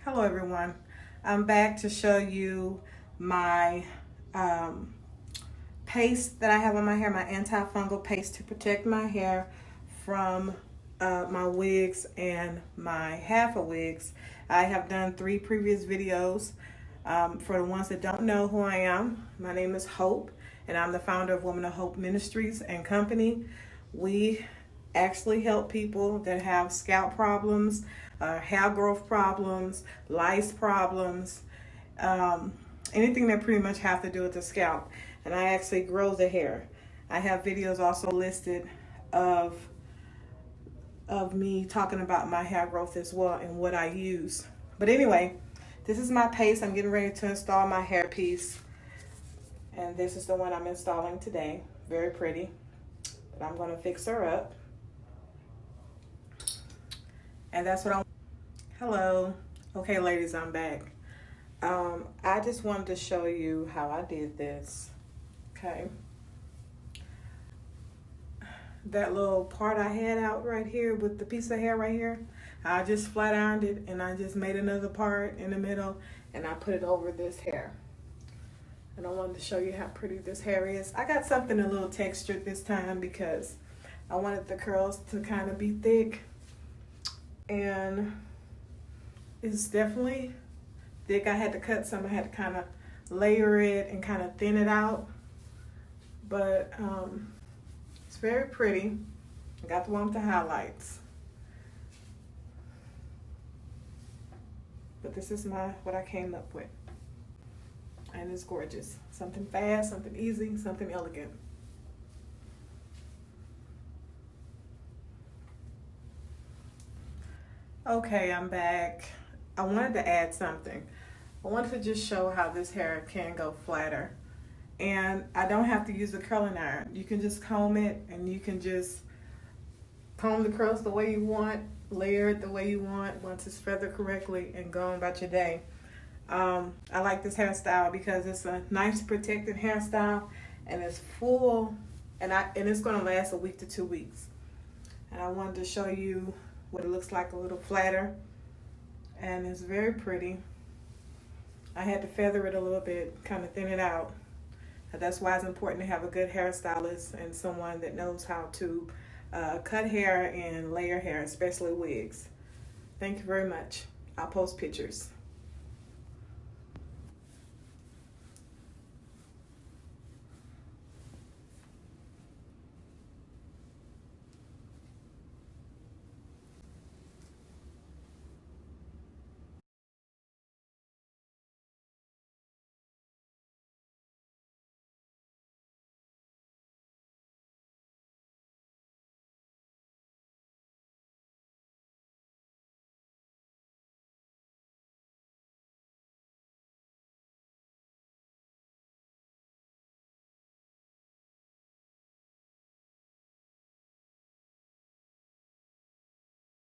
Hello everyone. I'm back to show you my paste that I have on my hair, my antifungal paste to protect my hair from my wigs and my half of wigs. I have done 3 previous videos. For the ones that don't know who I am, my name is Hope and I'm the founder of Wohm&Co Ministries and Company. We actually help people that have scalp problems, hair growth problems, lice problems, anything that pretty much have to do with the scalp. And I actually grow the hair. I have videos also listed of me talking about my hair growth as well and what I use. But anyway, this is my paste. I'm getting ready to install my hair piece. And this is the one I'm installing today. Very pretty. But I'm going to fix her up. And that's what I'm. Hello. Okay, ladies, I'm back. I just wanted to show you how I did this. Okay. That little part I had out right here with the piece of hair right here, I just flat ironed it and I just made another part in the middle and I put it over this hair. And I wanted to show you how pretty this hair is. I got something a little textured this time because I wanted the curls to kind of be thick. And it's definitely thick. I had to cut some. I had to kind of layer it and kind of thin it out. But it's very pretty. I got the one with the highlights. But this is what I came up with. And it's gorgeous. Something fast, something easy, something elegant. Okay, I'm back. I wanted to add something. I wanted to just show how this hair can go flatter. And I don't have to use a curling iron. You can just comb it and you can just comb the curls the way you want, layer it the way you want once it's feathered correctly and go on about your day. I like this hairstyle because it's a nice protected hairstyle and it's full and it's going to last a week to 2 weeks. And I wanted to show you what it looks like a little flatter, and it's very pretty. I had to feather it a little bit, kind of thin it out. And that's why it's important to have a good hairstylist and someone that knows how to cut hair and layer hair, especially wigs. Thank you very much. I'll post pictures.